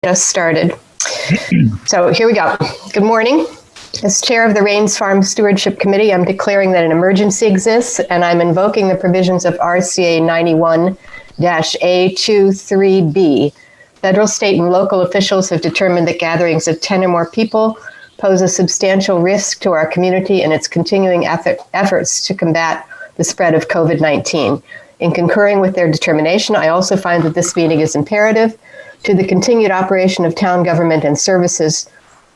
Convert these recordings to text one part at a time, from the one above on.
Just started. So here we go. Good morning. As chair of the Raynes Farm Stewardship Committee, I'm declaring that an emergency exists, and I'm invoking the provisions of RCA 91-A23B. Federal, state, and local officials have determined that gatherings of 10 or more people pose a substantial risk to our community and its continuing efforts to combat the spread of COVID-19. In concurring with their determination, I also find that this meeting is imperative to the continued operation of town government and services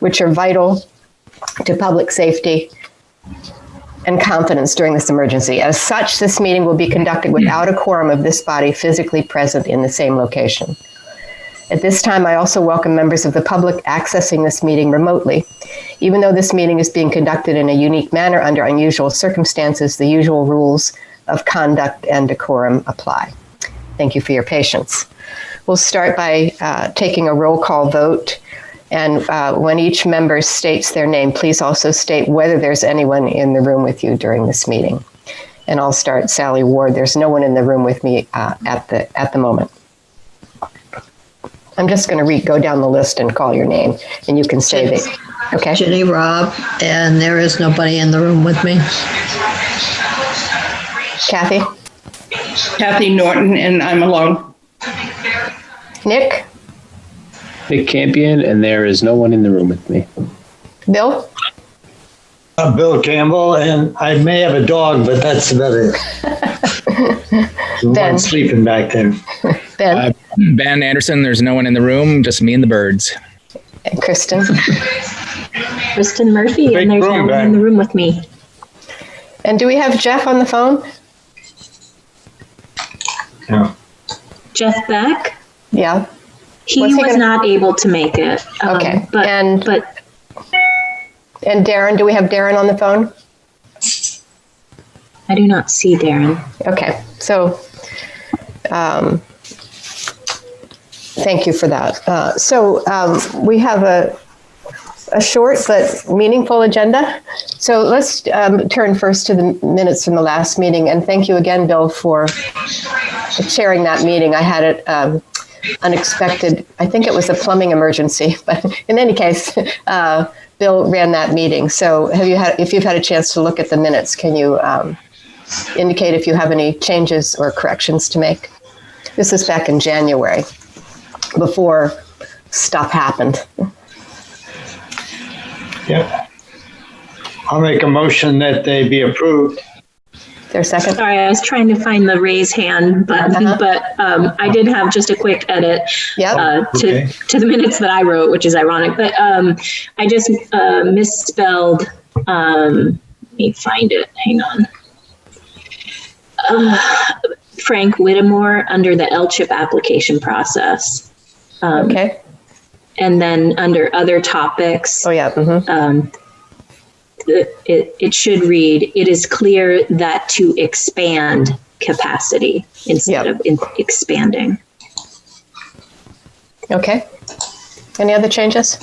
which are vital to public safety and confidence during this emergency. As such, this meeting will be conducted without a quorum of this body physically present in the same location. At this time, I also welcome members of the public accessing this meeting remotely. Even though this meeting is being conducted in a unique manner under unusual circumstances, the usual rules of conduct and decorum apply. Thank you for your patience. We'll start by taking a roll call vote. And when each member states their name, please also state whether there's anyone in the room with you during this meeting. And I'll start Sally Ward. There's no one in the room with me at the moment. I'm just going to go down the list and call your name, and you can say that. Okay. Jenny Robb, and there is nobody in the room with me. Kathy? Kathy Norton, and I'm alone. Nick? Nick Campion, and there is no one in the room with me. Bill? I'm Bill Campbell, and I may have a dog, but that's about it. Ben. One's sleeping back there. Ben? Ben Anderson, there's no one in the room, just me and the birds. And Kristen? Kristen Murphy, and there's no one in the room with me. And do we have Jeff on the phone? Yeah. Jeff Beck? Yeah. He was not able to make it. Okay. But and Darren, do we have Darren on the phone? I do not see Darren. Okay. So thank you for that. We have a short but meaningful agenda. So let's turn first to the minutes from the last meeting. And thank you again, Bill, for chairing that meeting. I had it unexpected. I think it was a plumbing emergency, but in any case, Bill ran that meeting. So if you've had a chance to look at the minutes, can you indicate if you have any changes or corrections to make? This is back in January, before stuff happened. Yeah. I'll make a motion that they be approved. Is there a second? Sorry, I was trying to find the raise hand button, but I did have just a quick edit to the minutes that I wrote, which is ironic. But I just misspelled. Let me find it. Hang on. Frank Whittemore under the LCHIP application process. Okay. And then under other topics. Oh, yeah. Mm-hmm. It should read, it is clear that to expand capacity instead of expanding. Okay. Any other changes?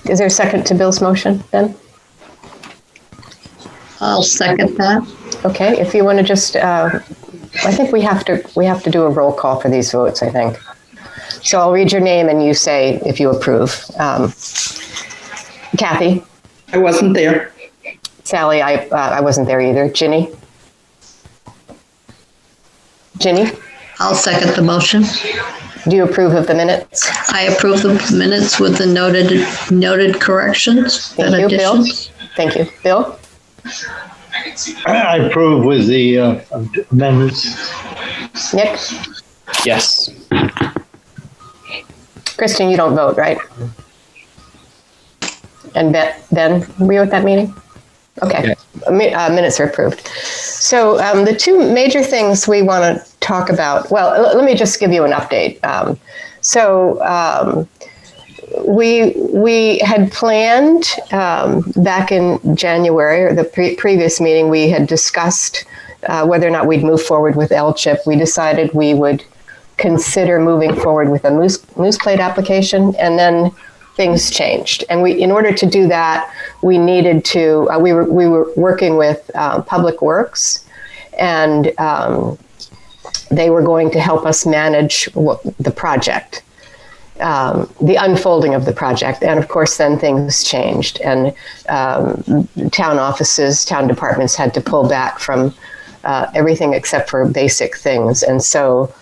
Is there a second to Bill's motion, Ben? I'll second that. Okay. If you want to just, I think we have to do a roll call for these votes, I think. So I'll read your name and you say if you approve. Kathy? I wasn't there. Sally, I wasn't there either. Ginny? I'll second the motion. Do you approve of the minutes? I approve the minutes with the noted corrections. Thank you, Bill. Thank you. Bill? I approve with the amendments. Nick? Yes. Kristen, you don't vote, right? And Ben, were you at that meeting? Okay. Minutes are approved. So the two major things we want to talk about, well, let me just give you an update. We had planned back in January, or the previous meeting, we had discussed whether or not we'd move forward with LCHIP. We decided we would consider moving forward with a moose plate application, and then things changed. And in order to do that, we needed to, we were working with Public Works, and they were going to help us manage the project, the unfolding of the project. And of course, then things changed, and town offices, town departments had to pull back from everything except for basic things. And so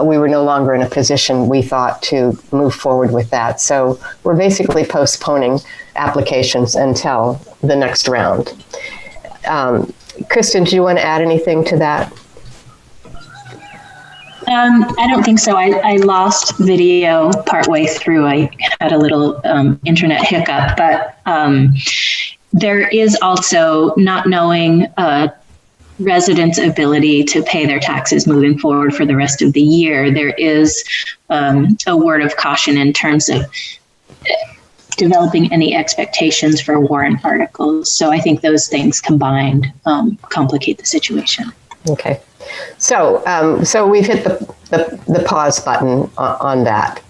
we were no longer in a position, we thought, to move forward with that. So we're basically postponing applications until the next round. Kristen, do you want to add anything to that? I don't think so. I lost video partway through. I had a little internet hiccup, but there is also not knowing residents' ability to pay their taxes moving forward for the rest of the year. There is a word of caution in terms of developing any expectations for warrant articles. So I think those things combined complicate the situation. Okay. So we've hit the pause button on that.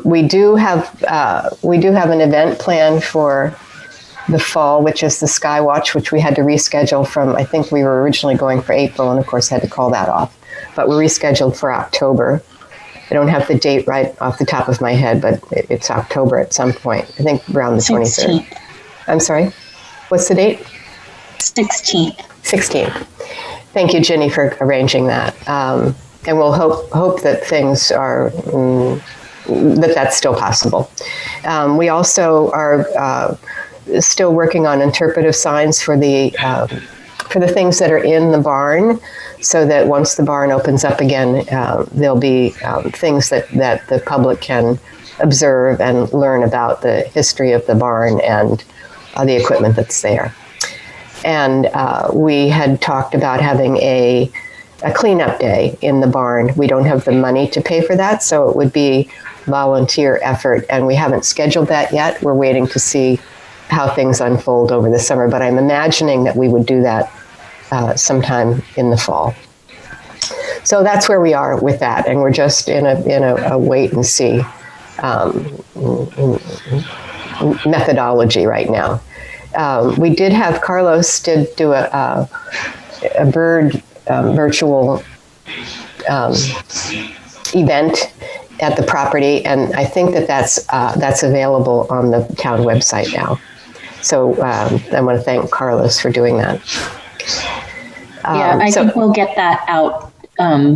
We do have an event planned for the fall, which is the Skywatch, which we had to reschedule from, I think we were originally going for April, and of course had to call that off. But we're rescheduled for October. I don't have the date right off the top of my head, but it's October at some point. I think around the 23rd. 16th. I'm sorry? What's the date? 16th. 16th. Thank you, Ginny, for arranging that. And we'll hope that things are, that's still possible. We also are still working on interpretive signs for the things that are in the barn, so that once the barn opens up again, there'll be things that the public can observe and learn about the history of the barn and the equipment that's there. And we had talked about having a cleanup day in the barn. We don't have the money to pay for that, so it would be volunteer effort, and we haven't scheduled that yet. We're waiting to see how things unfold over the summer, but I'm imagining that we would do that sometime in the fall. So that's where we are with that, and we're just in a wait and see methodology right now. We did have Carlos did do a bird virtual event at the property, and I think that's available on the town website now. So I want to thank Carlos for doing that. I think we'll get that out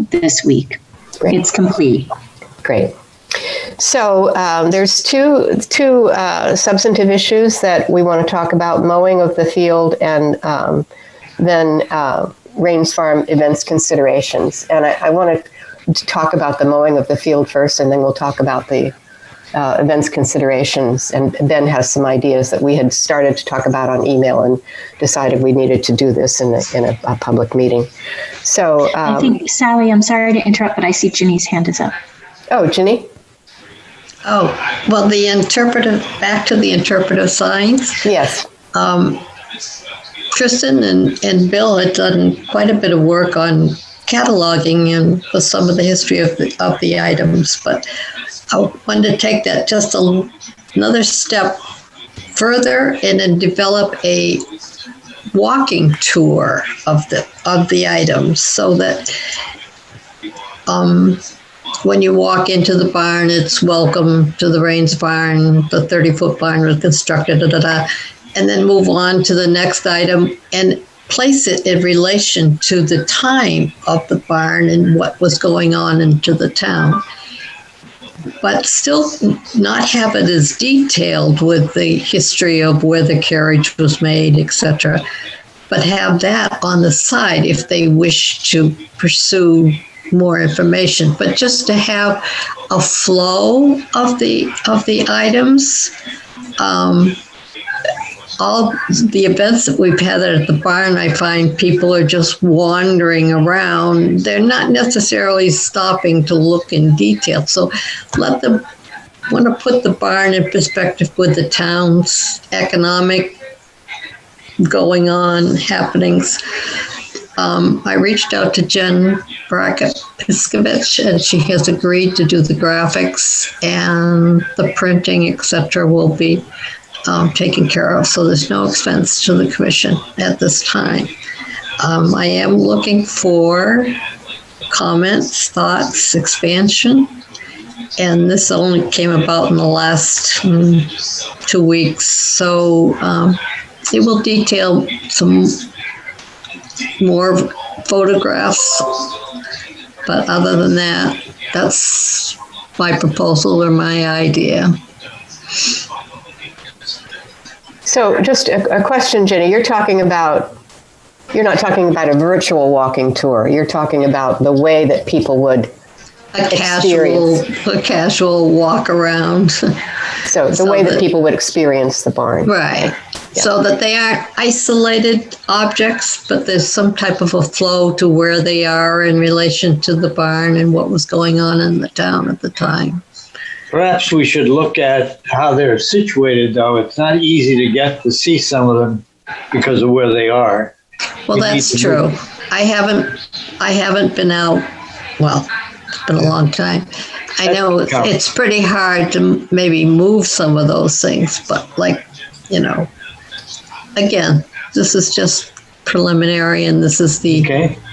this week. Great. It's complete. Great. So there's two substantive issues that we want to talk about: mowing of the field, and then Raynes Farm events considerations. And I want to talk about the mowing of the field first, and then we'll talk about the events considerations. And Ben has some ideas that we had started to talk about on email and decided we needed to do this in a public meeting. So I think, Sally, I'm sorry to interrupt, but I see Ginny's hand is up. Oh, Ginny? Oh, well, back to the interpretive signs. Yes. Kristen and Bill had done quite a bit of work on cataloging and some of the history of the items, but I wanted to take that just another step further and then develop a walking tour of the items, so that when you walk into the barn, it's welcome to the Raynes barn, the 30-foot barn was constructed, and then move on to the next item and place it in relation to the time of the barn and what was going on into the town. But still not have it as detailed with the history of where the carriage was made, etc. But have that on the side if they wish to pursue more information. But just to have a flow of the items. All the events that we've had at the barn, I find people are just wandering around. They're not necessarily stopping to look in detail. So let them want to put the barn in perspective with the town's economic going on happenings. I reached out to Jen Brackett-Piskovich, and she has agreed to do the graphics, and the printing, etc. will be taken care of, so there's no expense to the commission at this time. I am looking for comments, thoughts, expansion. And this only came about in the last 2 weeks. So it will detail some more photographs. But other than that, that's my proposal or my idea. So just a question, Jenny, you're not talking about a virtual walking tour. You're talking about the way that people would A casual walk around. So the way that people would experience the barn. Right. Yeah. So that they aren't isolated objects, but there's some type of a flow to where they are in relation to the barn and what was going on in the town at the time. Perhaps we should look at how they're situated, though. It's not easy to get to see some of them because of where they are. Well, that's true. I haven't been out. Well, it's been a long time. I know it's pretty hard to maybe move some of those things, but again, this is just preliminary, and this is the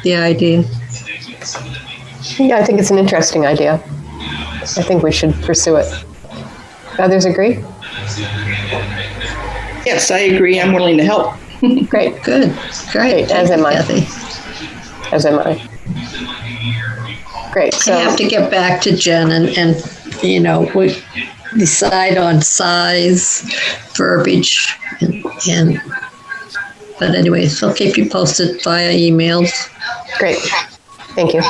idea. Yeah, I think it's an interesting idea. I think we should pursue it. Others agree? Yes, I agree. I'm willing to help. Great. Good. Great. As am I. Kathy. As am I. Great. So I have to get back to Jen and we decide on size, verbiage, and but anyways, I'll keep you posted via emails. Great. Thank you.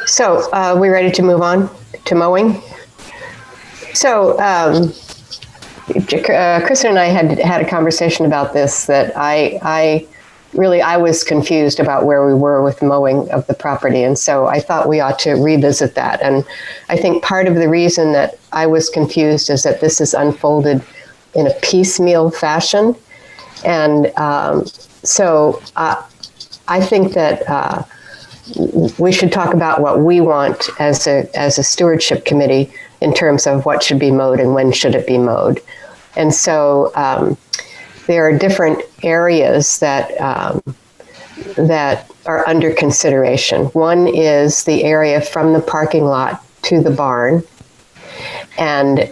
So we ready to move on to mowing? So Kristen and I had a conversation about this, that I was confused about where we were with mowing of the property. And so I thought we ought to revisit that. And I think part of the reason that I was confused is that this is unfolded in a piecemeal fashion. And so I think that we should talk about what we want as a stewardship committee in terms of what should be mowed and when should it be mowed. And so there are different areas that are under consideration. One is the area from the parking lot to the barn, and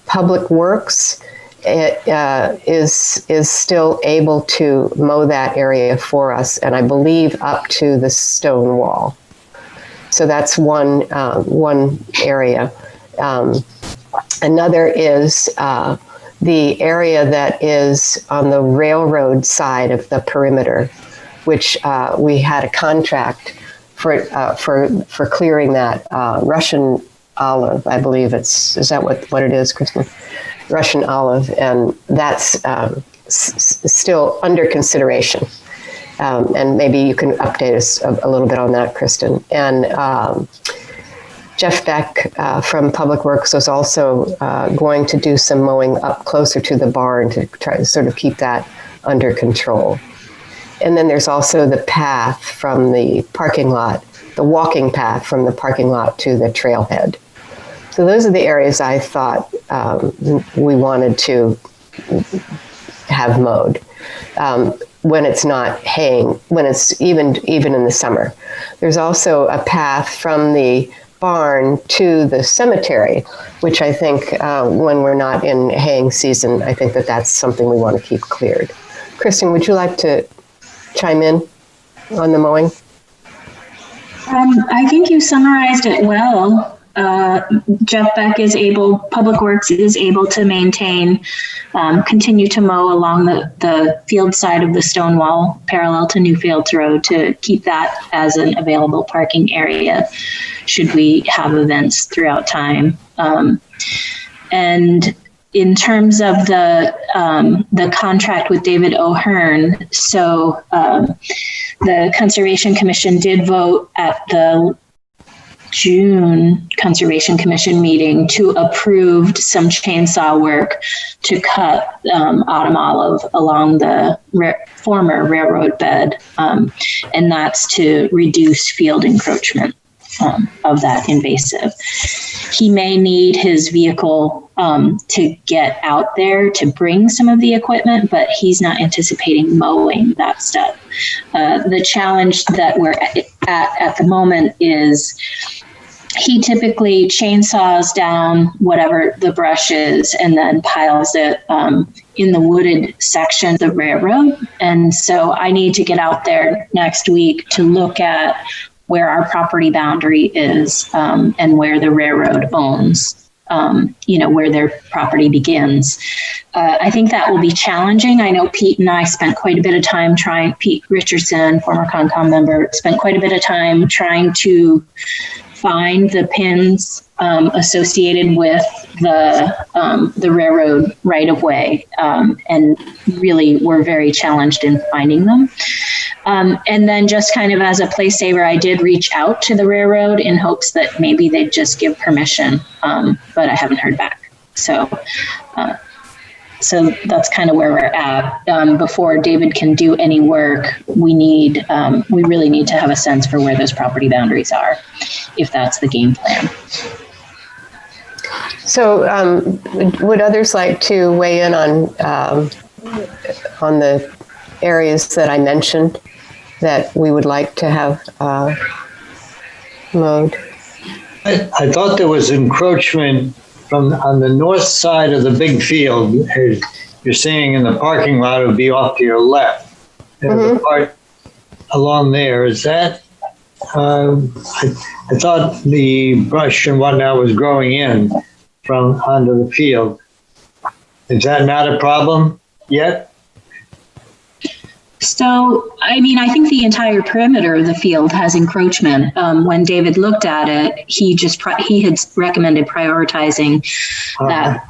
Public Works is still able to mow that area for us, and I believe up to the stone wall. So that's one area. Another is the area that is on the railroad side of the perimeter, which we had a contract for clearing that Russian olive. I believe is that what it is, Kristen? Russian olive, and that's still under consideration. And maybe you can update us a little bit on that, Kristen. And Jeff Beck from Public Works was also going to do some mowing up closer to the barn to try to sort of keep that under control. And then there's also the path from the parking lot, the walking path from the parking lot to the trailhead. So those are the areas I thought we wanted to have mowed when it's not haying, when it's even in the summer. There's also a path from the barn to the cemetery, which I think when we're not in haying season, I think that's something we want to keep cleared. Kristen, would you like to chime in on the mowing? I think you summarized it well. Jeff Beck Public Works is able to maintain, continue to mow along the field side of the stone wall parallel to Newfields Road to keep that as an available parking area should we have events throughout time. And in terms of the contract with David O'Hearn, so the Conservation Commission did vote at the June Conservation Commission meeting to approve some chainsaw work to cut autumn olive along the former railroad bed, and that's to reduce field encroachment of that invasive. He may need his vehicle to get out there to bring some of the equipment, but he's not anticipating mowing that stuff. The challenge that we're at the moment is he typically chainsaws down whatever the brush is and then piles it in the wooded section of the railroad. And so I need to get out there next week to look at where our property boundary is and where the railroad owns, where their property begins. I think that will be challenging. I know Pete and I spent quite a bit of time Pete Richardson, former Concom member, spent quite a bit of time trying to find the pins associated with the railroad right of way, and really were very challenged in finding them. And then just kind of as a place saver, I did reach out to the railroad in hopes that maybe they'd just give permission, but I haven't heard back. So that's kind of where we're at. Before David can do any work, we really need to have a sense for where those property boundaries are, if that's the game plan. So would others like to weigh in on the areas that I mentioned that we would like to have mowed? I thought there was encroachment on the north side of the big field. You're seeing in the parking lot, it would be off to your left. There's a part along there. Is that, I thought the brush and whatnot was growing in from onto the field. Is that not a problem yet? So, I mean, I think the entire perimeter of the field has encroachment. When David looked at it, he had recommended prioritizing that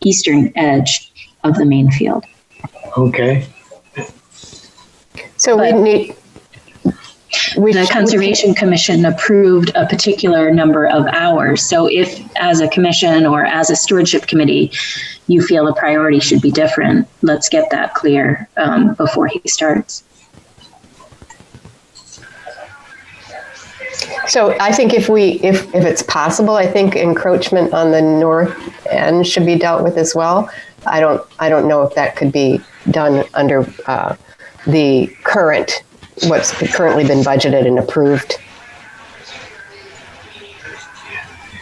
eastern edge of the main field. Okay. So the Conservation Commission approved a particular number of hours. So if as a commission or as a stewardship committee, you feel the priority should be different, let's get that clear before he starts. So I think if it's possible, I think encroachment on the north end should be dealt with as well. I don't know if that could be done under what's currently been budgeted and approved.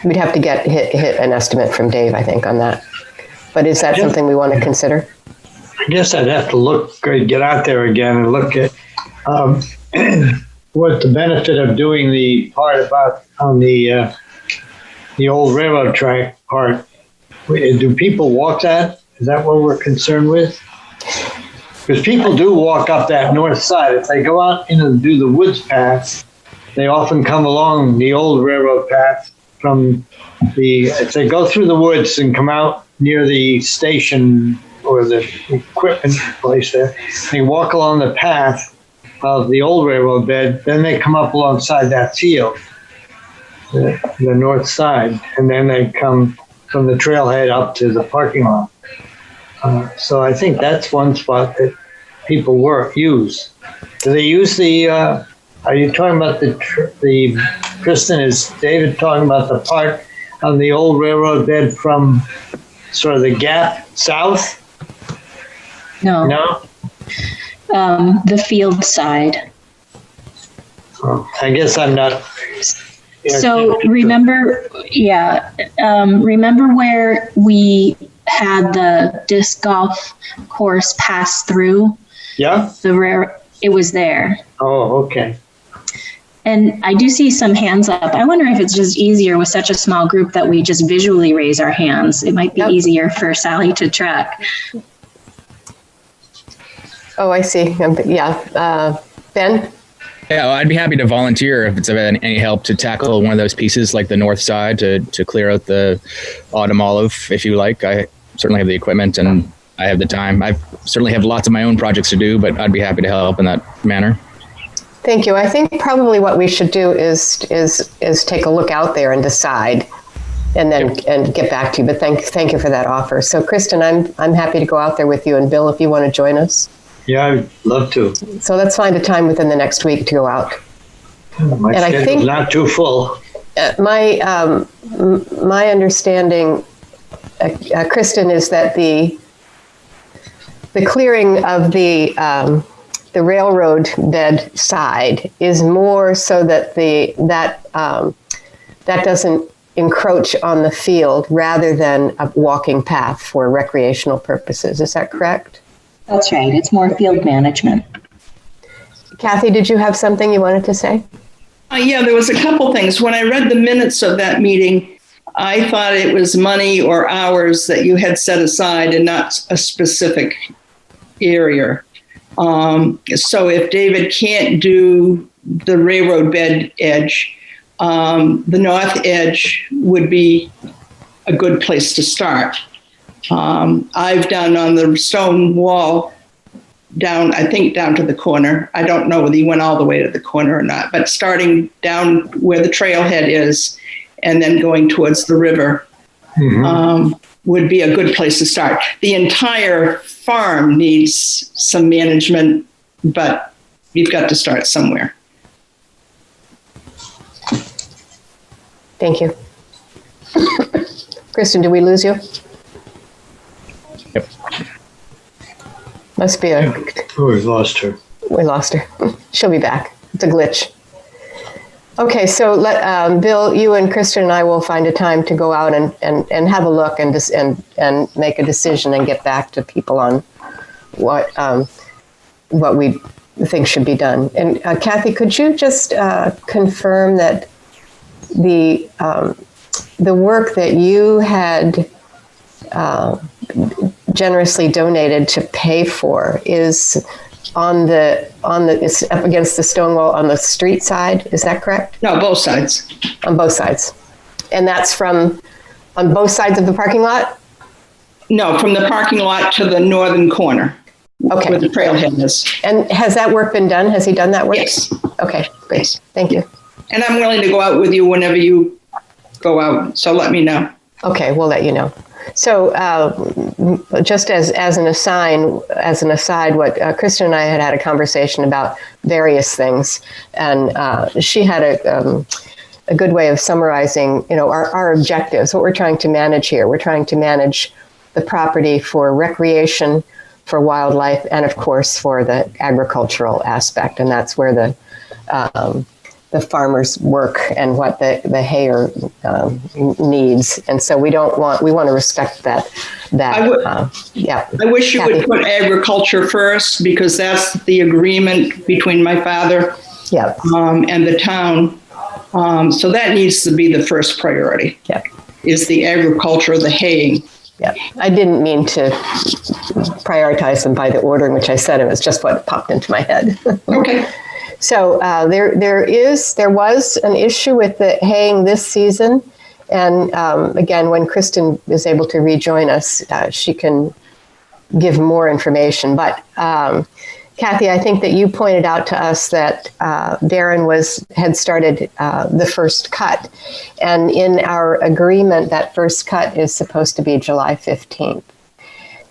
We'd have to hit an estimate from Dave, I think, on that. But is that something we want to consider? I guess I'd have to get out there again and look at what the benefit of doing the part about on the old railroad track part. Do people walk that? Is that what we're concerned with? Because people do walk up that north side. If they go out and do the woods path, they often come along the old railroad path if they go through the woods and come out near the station or the equipment place there, they walk along the path of the old railroad bed, then they come up alongside that field, the north side, and then they come from the trailhead up to the parking lot. So I think that's one spot that people use. Do they use are you talking about Kristen, is David talking about the part on the old railroad bed from sort of the gap south? No. No? The field side. Oh, I guess I'm not. So remember where we had the disc golf course pass through? Yeah. It was there. Oh, okay. And I do see some hands up. I wonder if it's just easier with such a small group that we just visually raise our hands. It might be easier for Sally to track. Oh, I see. Yeah. Ben? Yeah, I'd be happy to volunteer if it's of any help to tackle one of those pieces, like the north side, to clear out the autumn olive, if you like. I certainly have the equipment and I have the time. I certainly have lots of my own projects to do, but I'd be happy to help in that manner. Thank you. I think probably what we should do is take a look out there and decide, and then and get back to you. But thank you for that offer. So, Kristen, I'm happy to go out there with you, and Bill, if you want to join us. Yeah, I'd love to. So let's find a time within the next week to go out. My schedule's not too full. My understanding, Kristen, is that the clearing of the the railroad bed side is more so that that doesn't encroach on the field rather than a walking path for recreational purposes. Is that correct? That's right. It's more field management. Kathy, did you have something you wanted to say? Yeah, there was a couple things. When I read the minutes of that meeting, I thought it was money or hours that you had set aside and not a specific area. So if David can't do the railroad bed edge, the north edge would be a good place to start. I've done on the stone wall down to the corner. I don't know whether he went all the way to the corner or not, but starting down where the trailhead is and then going towards the river would be a good place to start. The entire farm needs some management, but you've got to start somewhere. Thank you. Kristen, did we lose you? Yep. Must be we've lost her. We lost her. She'll be back. It's a glitch. Okay, so let Bill, you and Kristen and I will find a time to go out and have a look and make a decision and get back to people on what we think should be done. And Kathy, could you just confirm that the work that you had generously donated to pay for is it's up against the stone wall on the street side? Is that correct? No, both sides. On both sides, and that's on both sides of the parking lot? No, from the parking lot to the northern corner. Okay. Where the trailhead is. And has that work been done? Has he done that work? Yes. Okay, great. Yes. Thank you. And I'm willing to go out with you whenever you go out. So let me know. Okay, we'll let you know. So just as an aside, what Kristen and I had a conversation about various things, and she had a good way of summarizing, our objectives, what we're trying to manage here. We're trying to manage the property for recreation, for wildlife, and of course for the agricultural aspect, and that's where the farmers work and what the hayer needs, and so we want to respect that. I wish you Kathy. would put agriculture first, because that's the agreement between my father and the town. So that needs to be the first priority. Is the agriculture, the haying. Yeah, I didn't mean to prioritize them by the order in which I said it. It was just what popped into my head. Okay. So there was an issue with the haying this season, and again, when Kristen is able to rejoin us, she can give more information. But Kathy, I think that you pointed out to us that Darren had started the first cut, and in our agreement, that first cut is supposed to be July 15th.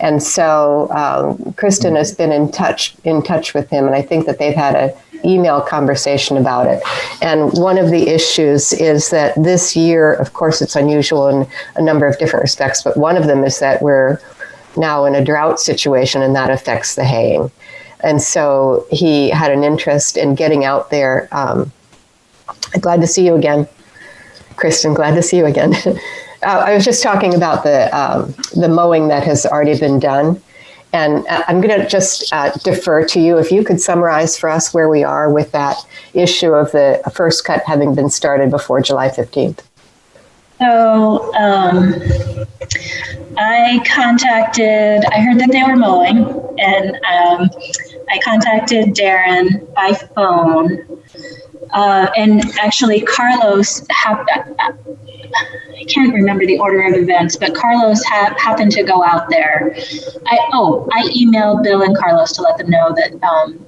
And so Kristen has been in touch with him, and I think that they've had an email conversation about it. And one of the issues is that this year, of course, it's unusual in a number of different respects, but one of them is that we're now in a drought situation, and that affects the haying. And so he had an interest in getting out there. Glad to see you again, Kristen. Glad to see you again. I was just talking about the mowing that has already been done. And I'm going to just defer to you. If you could summarize for us where we are with that issue of the first cut having been started before July 15th. So I heard that they were mowing, and I contacted Darren by phone. And actually, Carlos, I can't remember the order of events, but Carlos happened to go out there. I emailed Bill and Carlos to let them know that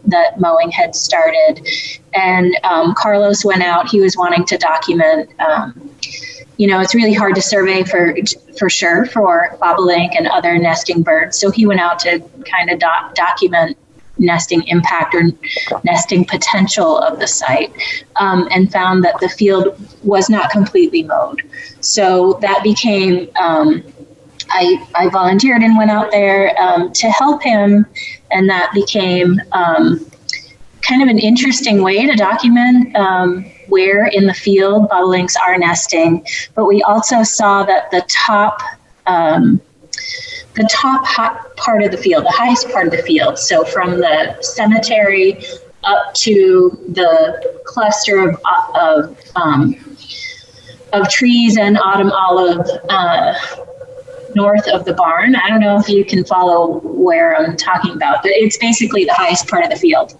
that mowing had started. And Carlos went out. He was wanting to document. It's really hard to survey for sure for bobolink and other nesting birds. So he went out to kind of document nesting impact or nesting potential of the site, and found that the field was not completely mowed. So that became, I volunteered and went out there to help him, and that became kind of an interesting way to document where in the field bobolinks are nesting, but we also saw that the top part of the field, the highest part of the field, so from the cemetery up to the cluster of trees and autumn olive north of the barn. I don't know if you can follow where I'm talking about, but it's basically the highest part of the field.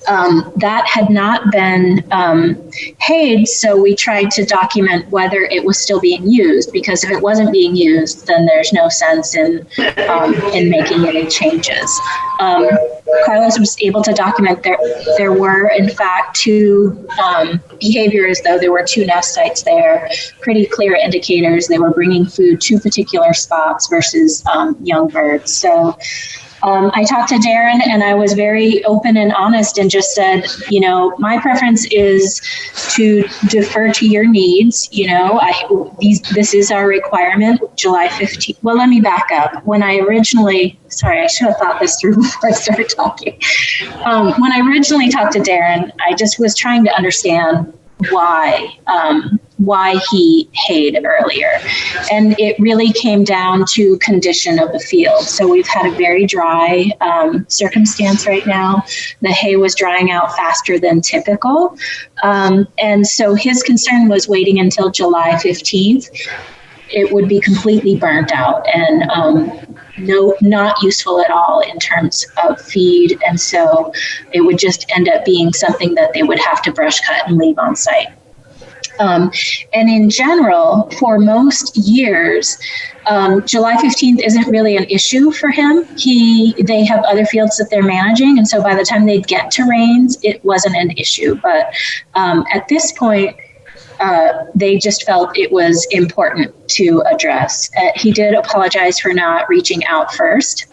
That had not been hayed, so we tried to document whether it was still being used, because if it wasn't being used, then there's no sense in making any changes. Carlos was able to document there were, in fact, two behaviors, though there were two nest sites there, pretty clear indicators they were bringing food to particular spots versus young birds. So I talked to Darren, and I was very open and honest and just said, you know, my preference is to defer to your needs. You know, this is our requirement, July 15th. Well, let me back up. When I originally, sorry, I should have thought this through before I started talking. When I originally talked to Darren, I just was trying to understand why he hayed earlier. And it really came down to condition of the field. So we've had a very dry circumstance right now. The hay was drying out faster than typical. And so his concern was waiting until July 15th. It would be completely burnt out and not useful at all in terms of feed. And so it would just end up being something that they would have to brush cut and leave on site. And in general, for most years, July 15th isn't really an issue for him. They have other fields that they're managing, and so by the time they'd get to Raynes, it wasn't an issue. But at this point, they just felt it was important to address. He did apologize for not reaching out first,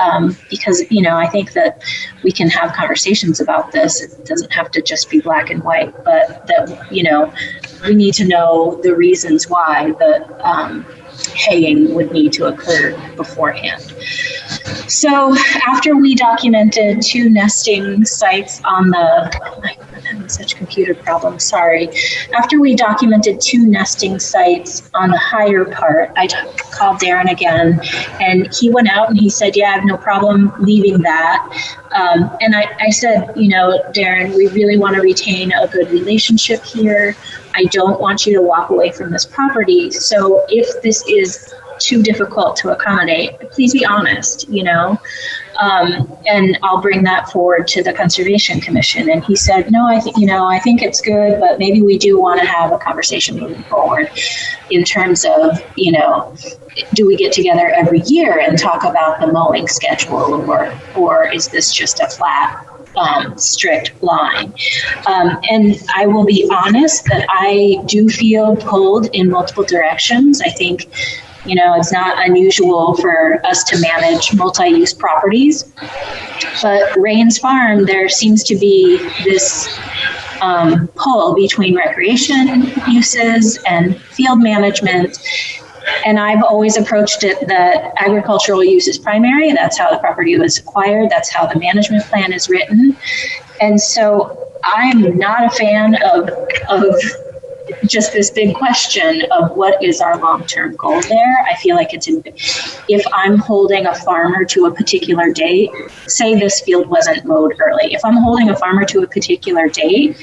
because, you know, I think that we can have conversations about this. It doesn't have to just be black and white, but that, you know, we need to know the reasons why the haying would need to occur beforehand. So after we documented two nesting sites on I'm having such computer problems, sorry. After we documented two nesting sites on the higher part, I called Darren again, and he went out and he said, yeah, I have no problem leaving that. And I said, you know, Darren, we really want to retain a good relationship here. I don't want you to walk away from this property. So if this is too difficult to accommodate, please be honest, you know, and I'll bring that forward to the Conservation Commission. And he said, no, I think it's good, but maybe we do want to have a conversation moving forward in terms of, you know, do we get together every year and talk about the mowing schedule, or is this just a flat strict line? And I will be honest that I do feel pulled in multiple directions. I think, you know, it's not unusual for us to manage multi-use properties, but Raynes Farm, there seems to be this pull between recreation uses and field management. And I've always approached it that agricultural use is primary. That's how the property was acquired. That's how the management plan is written. And so I'm not a fan of just this big question of what is our long-term goal there. I feel like if I'm holding a farmer to a particular date, say this field wasn't mowed early. If I'm holding a farmer to a particular date,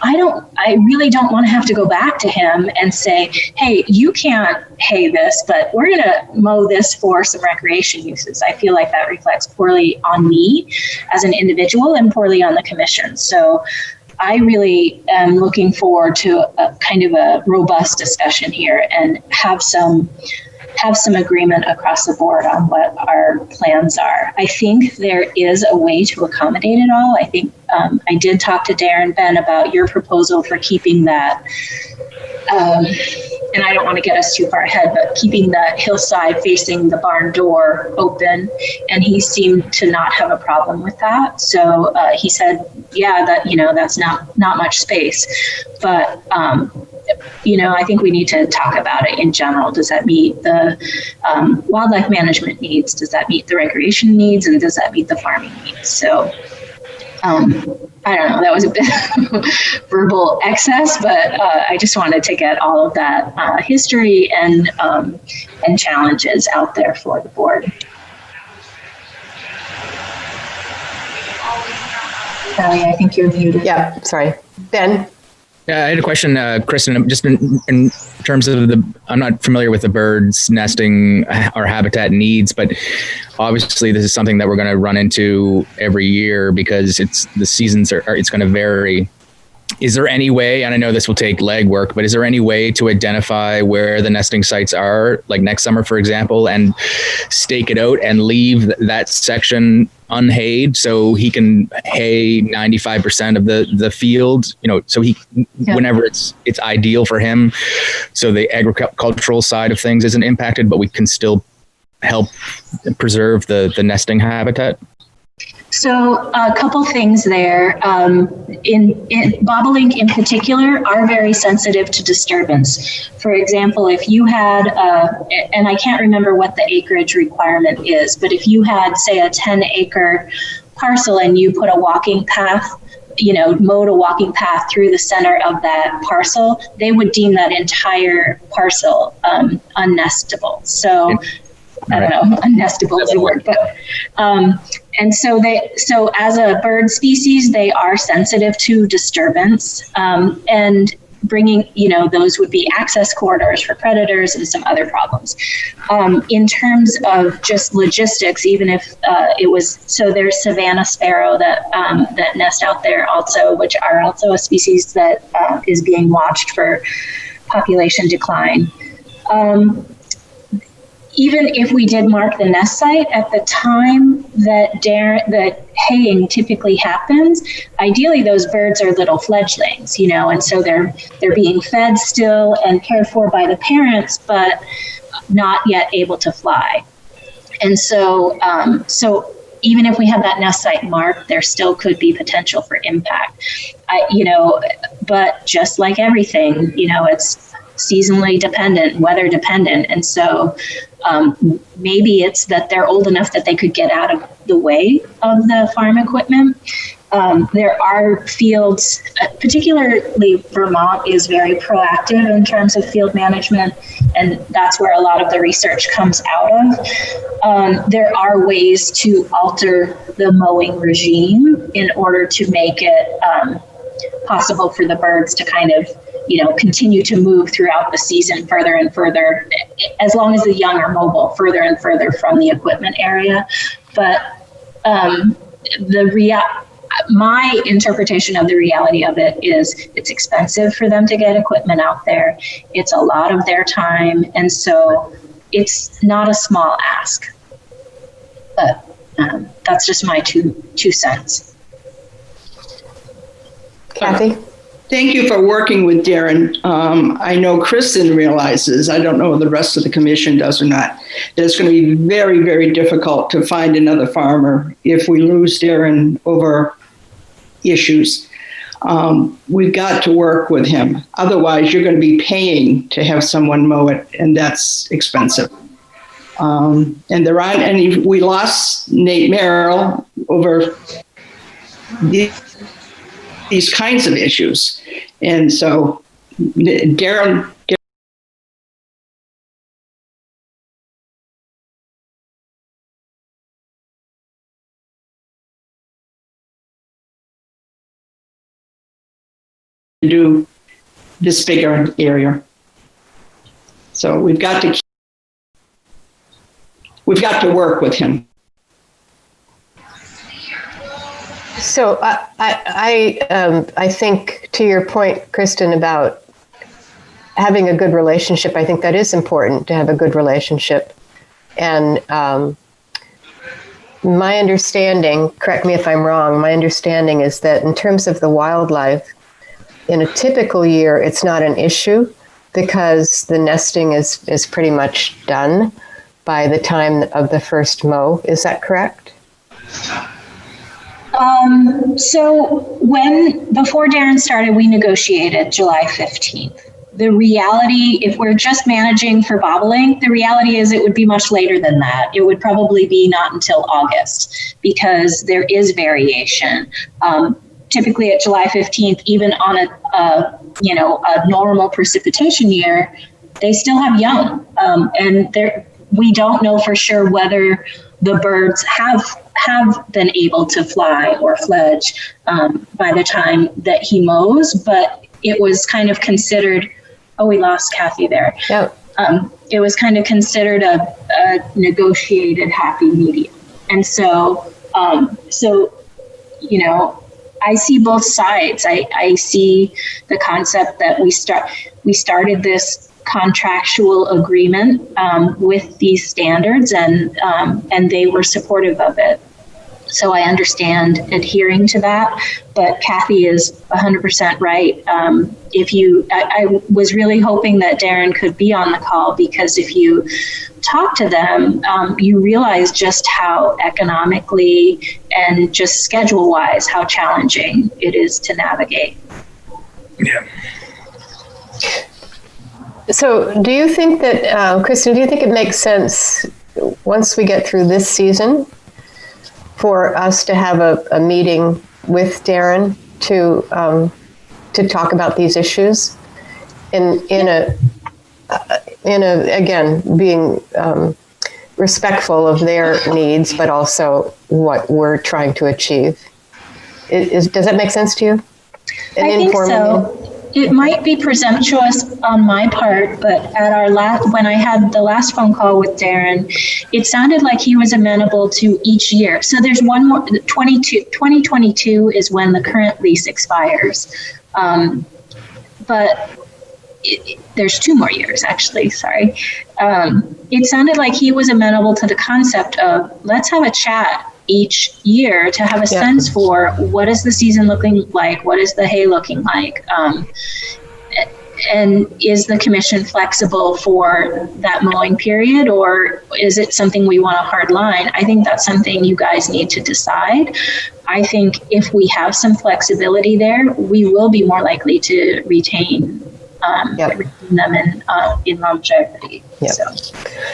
I really don't want to have to go back to him and say, hey, you can't hay this, but we're going to mow this for some recreation uses. I feel like that reflects poorly on me as an individual and poorly on the commission. So I really am looking forward to a kind of a robust discussion here and have some agreement across the board on what our plans are. I think there is a way to accommodate it all. I think I did talk to Darren Ben about your proposal for keeping that, and I don't want to get us too far ahead, but keeping the hillside facing the barn door open, and he seemed to not have a problem with that. So he said, yeah, that, you know, that's not much space, but you know, I think we need to talk about it in general. Does that meet the wildlife management needs? Does that meet the recreation needs? And does that meet the farming needs? So I don't know, that was a bit of verbal excess, but I just wanted to get all of that history and challenges out there for the board. Sally, I think you're muted. Yeah, sorry. Ben? Yeah, I had a question, Kristen, just in terms of I'm not familiar with the birds nesting or habitat needs, but obviously this is something that we're going to run into every year because the seasons it's going to vary. Is there any way, and I know this will take legwork, but is there any way to identify where the nesting sites are, like next summer, for example, and stake it out and leave that section unhayed so he can hay 95% of the field, so he, whenever it's ideal for him, so the agricultural side of things isn't impacted, but we can still help preserve the nesting habitat? So a couple things there. In bobolink in particular are very sensitive to disturbance. For example, if you had, and I can't remember what the acreage requirement is, but if you had, say, a 10-acre parcel and you put a walking path, mowed a walking path through the center of that parcel, they would deem that entire parcel unnestable. So I don't know, unnestable is a word, but and so as a bird species, they are sensitive to disturbance, and bringing, those would be access corridors for predators and some other problems. In terms of just logistics, even if there's Savannah sparrow that nest out there also, which are also a species that is being watched for population decline. Even if we did mark the nest site at the time that haying typically happens, ideally those birds are little fledglings, and so they're being fed still and cared for by the parents, but not yet able to fly. And so, even if we have that nest site marked, there still could be potential for impact. But just like everything, it's seasonally dependent, weather dependent, and so. Maybe it's that they're old enough that they could get out of the way of the farm equipment. There are fields, particularly Vermont is very proactive in terms of field management, and that's where a lot of the research comes out of. There are ways to alter the mowing regime in order to make it possible for the birds to kind of continue to move throughout the season further and further, as long as the young are mobile, further and further from the equipment area. But my interpretation of the reality of it is it's expensive for them to get equipment out there. It's a lot of their time, and so it's not a small ask. But that's just my two cents. Kathy? Thank you for working with Darren. I know Kristen realizes, I don't know if the rest of the commission does or not, that it's going to be very, very difficult to find another farmer if we lose Darren over issues. We've got to work with him. Otherwise, you're going to be paying to have someone mow it, and that's expensive. And there aren't any, we lost Nate Merrill over these kinds of issues. And so Darren do this bigger area. So we've got to work with him. So I think to your point, Kristen, about having a good relationship, I think that is important to have a good relationship. And my understanding, correct me if I'm wrong, my understanding is that in terms of the wildlife, in a typical year, it's not an issue because the nesting is pretty much done by the time of the first mow. Is that correct? So before Darren started, we negotiated July 15th. the reality, if we're just managing for boboling, the reality is it would be much later than that. It would probably be not until August, because there is variation. Typically at July 15th, even on a normal precipitation year, they still have young, and we don't know for sure whether the birds have been able to fly or fledge by the time that he mows, but it was kind of considered, we lost Kathy there. Yep. It was kind of considered a negotiated happy medium. And so, I see both sides. I see the concept that we started this contractual agreement with these standards, and they were supportive of it. So I understand adhering to that, but Kathy is 100% right. I was really hoping that Darren could be on the call, because if you talk to them, you realize just how economically and just schedule-wise how challenging it is to navigate. Yeah. So do you think that, Kristen, do you think it makes sense once we get through this season for us to have a meeting with Darren to talk about these issues in a again, being respectful of their needs, but also what we're trying to achieve? Does that make sense to you? I think so. It might be presumptuous on my part, but when I had the last phone call with Darren, it sounded like he was amenable to each year. So there's one more, 2022 is when the current lease expires. But there's 2 more years, actually, sorry. It sounded like he was amenable to the concept of, let's have a chat each year to have a sense for what is the season looking like, what is the hay looking like, and is the commission flexible for that mowing period, or is it something we want a hard line? I think that's something you guys need to decide. I think if we have some flexibility there, we will be more likely to retain them in longevity. Yep.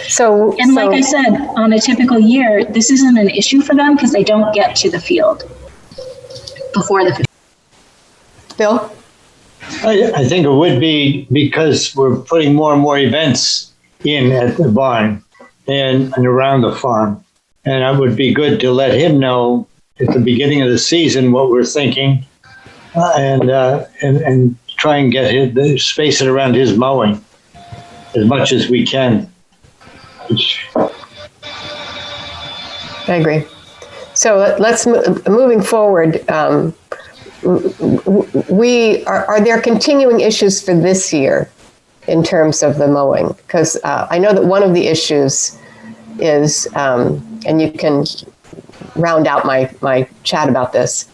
So like I said, on a typical year, this isn't an issue for them because they don't get to the field before the. Bill? I think it would be, because we're putting more and more events in at the barn and around the farm. And it would be good to let him know at the beginning of the season what we're thinking, and try and get space it around his mowing as much as we can. I agree. So let's moving forward. Are there continuing issues for this year in terms of the mowing? Because I know that one of the issues is, and you can round out my chat about this,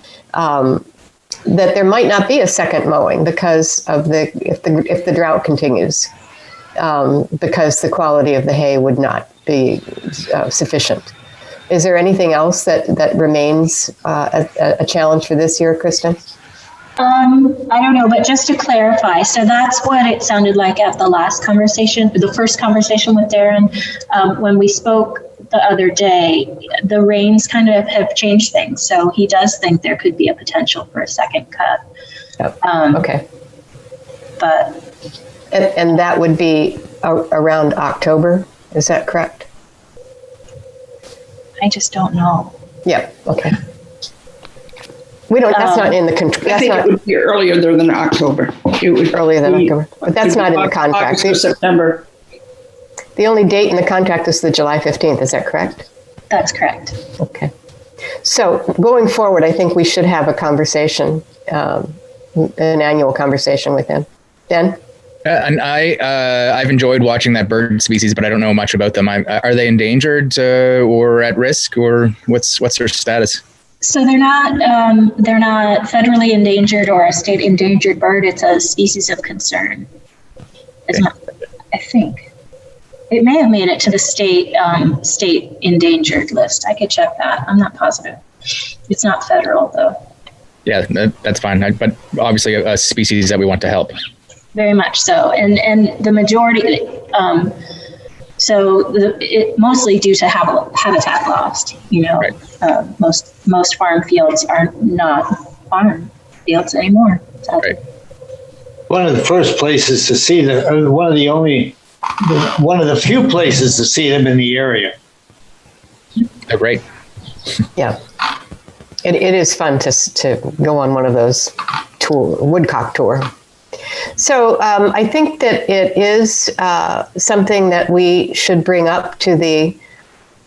that there might not be a second mowing because of if the drought continues, because the quality of the hay would not be sufficient. Is there anything else that remains a challenge for this year, Kristen? I don't know, but just to clarify, so that's what it sounded like at the first conversation with Darren. When we spoke the other day, the Raynes kind of have changed things. So he does think there could be a potential for a second cut. Okay. But. And that would be around October, is that correct? I just don't know. Yeah, okay. We don't, that's not in the contract. I think it would be earlier than October. It would earlier than October, but that's not in the contract. August or September. The only date in the contract is the July 15th, is that correct? That's correct. Okay. So going forward, I think we should have a conversation, an annual conversation with him. Ben? And I've enjoyed watching that bird species, but I don't know much about them. Are they endangered or at risk, or what's their status? So they're not federally endangered or a state endangered bird. It's a species of concern. It's not, I think. It may have made it to the state endangered list. I could check that. I'm not positive. It's not federal though. Yeah, that's fine. But obviously a species that we want to help. very much so. And the majority, it mostly due to habitat loss. Right. Most farm fields are not farm fields anymore. Right. One of the first places to see them, one of the few places to see them in the area. Right. Yeah. It is fun to go on one of those woodcock tour. So I think that it is something that we should bring up to the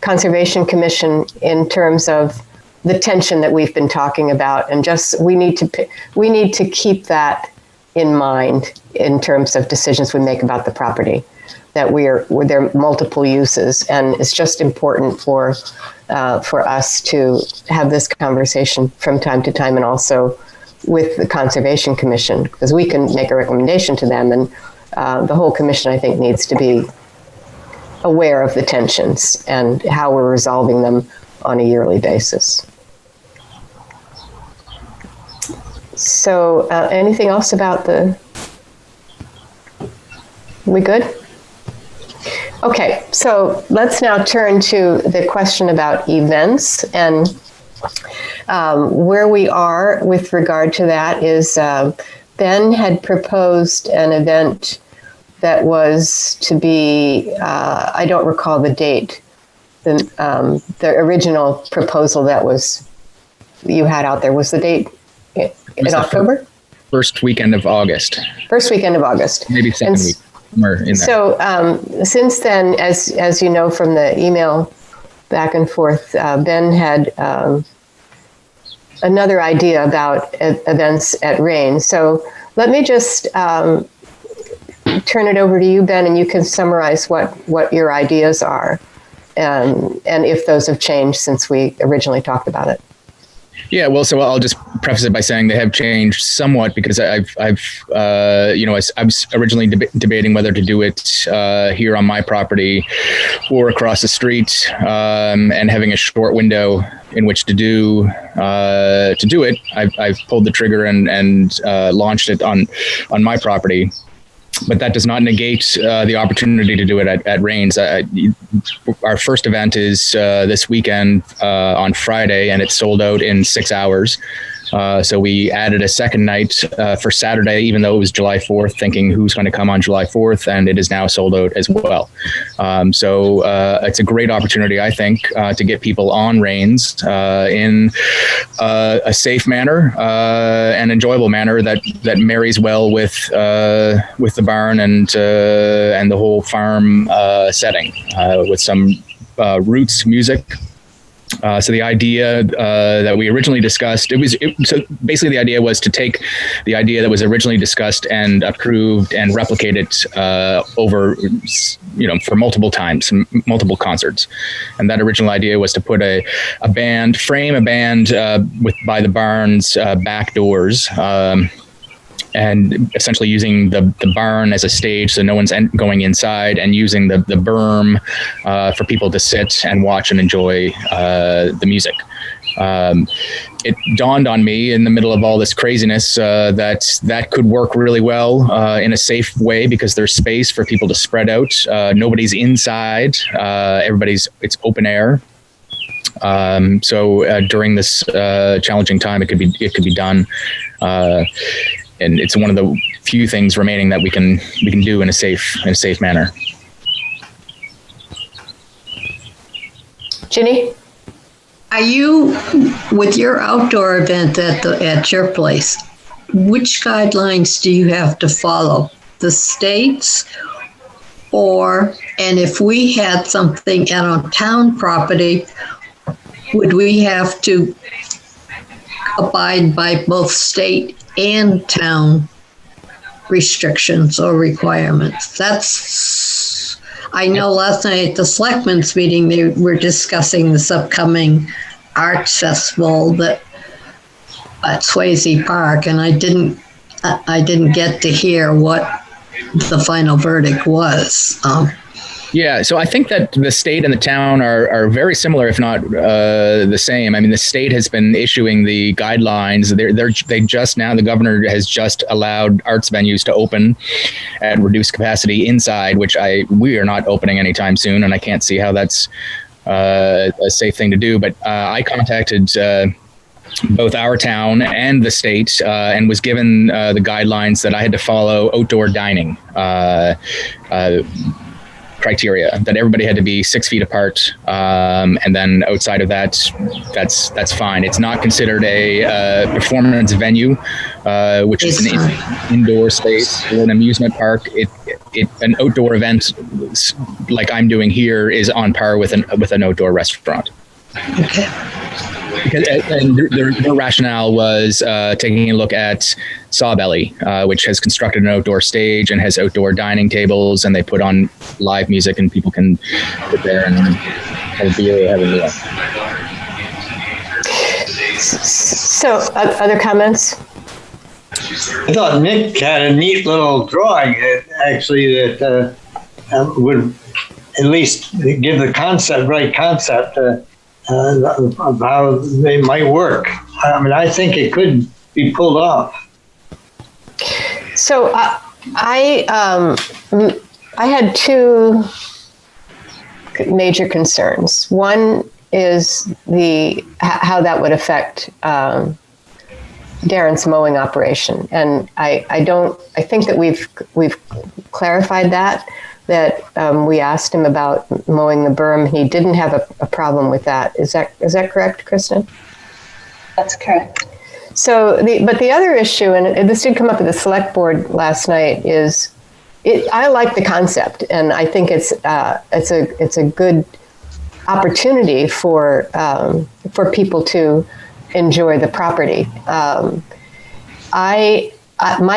Conservation Commission in terms of the tension that we've been talking about, and just we need to keep that in mind in terms of decisions we make about the property. That there are multiple uses, and it's just important for us to have this conversation from time to time, and also with the Conservation Commission, because we can make a recommendation to them, and the whole commission, I think, needs to be aware of the tensions and how we're resolving them on a yearly basis. So anything else about we good? Okay, so let's now turn to the question about events, and where we are with regard to that is Ben had proposed an event that was to be, I don't recall the date, the original proposal that you had out there, was the date in October? First weekend of August. First weekend of August. Maybe second week. Somewhere in there. So since then, as you know from the email back and forth, Ben had another idea about events at Raynes. So let me just turn it over to you, Ben, and you can summarize what your ideas are, and if those have changed since we originally talked about it. Yeah, well, so I'll just preface it by saying they have changed somewhat, because I was originally debating whether to do it here on my property or across the street, and having a short window in which to do it. I've pulled the trigger and launched it on my property. But that does not negate the opportunity to do it at Raynes. Our first event is this weekend on Friday, and it's sold out in 6 hours. So we added a second night for Saturday, even though it was July 4th, thinking who's going to come on July 4th, and it is now sold out as well. So it's a great opportunity, I think, to get people on Raynes in a safe manner, an enjoyable manner that marries well with the barn and the whole farm setting, with some roots music. So the idea that we originally discussed, so basically the idea was to take the idea that was originally discussed and approved and replicate it over, for multiple times, multiple concerts. And that original idea was to put frame a band by the barn's back doors, and essentially using the barn as a stage, so no one's going inside, and using the berm for people to sit and watch and enjoy the music. It dawned on me in the middle of all this craziness that could work really well in a safe way, because there's space for people to spread out. Nobody's inside. It's open air. So during this challenging time, it could be done. And it's one of the few things remaining that we can do in a safe manner. Ginny? Are you, with your outdoor event at your place, which guidelines do you have to follow? The state's, and if we had something on town property, would we have to abide by both state and town restrictions or requirements? I know last night at the selectmen's meeting, they were discussing this upcoming arts festival at Swayze Park, and I didn't get to hear what the final verdict was. Yeah, so I think that the state and the town are very similar, if not the same. I mean, the state has been issuing the guidelines. The governor has just allowed arts venues to open at reduced capacity inside, which we are not opening anytime soon, and I can't see how that's a safe thing to do. But I contacted both our town and the state and was given the guidelines that I had to follow outdoor dining criteria, that everybody had to be 6 feet apart, and then outside of that, that's fine. It's not considered a performance venue, which is an indoor space or an amusement park. An outdoor event like I'm doing here is on par with an outdoor restaurant. Okay. And their rationale was taking a look at Sawbelly, which has constructed an outdoor stage and has outdoor dining tables, and they put on live music, and people can sit there and have a beer or have a meal. So, other comments? I thought Nick had a neat little drawing, actually, that would at least give the right concept of how they might work. I mean, I think it could be pulled off. So I had two major concerns. One is how that would affect Darren's mowing operation, and I think that we've clarified that we asked him about mowing the berm. He didn't have a problem with that. Is that correct, Kristen? That's correct. So, but the other issue, and this did come up at the select board last night, is I like the concept, and I think it's a good opportunity for people to enjoy the property. My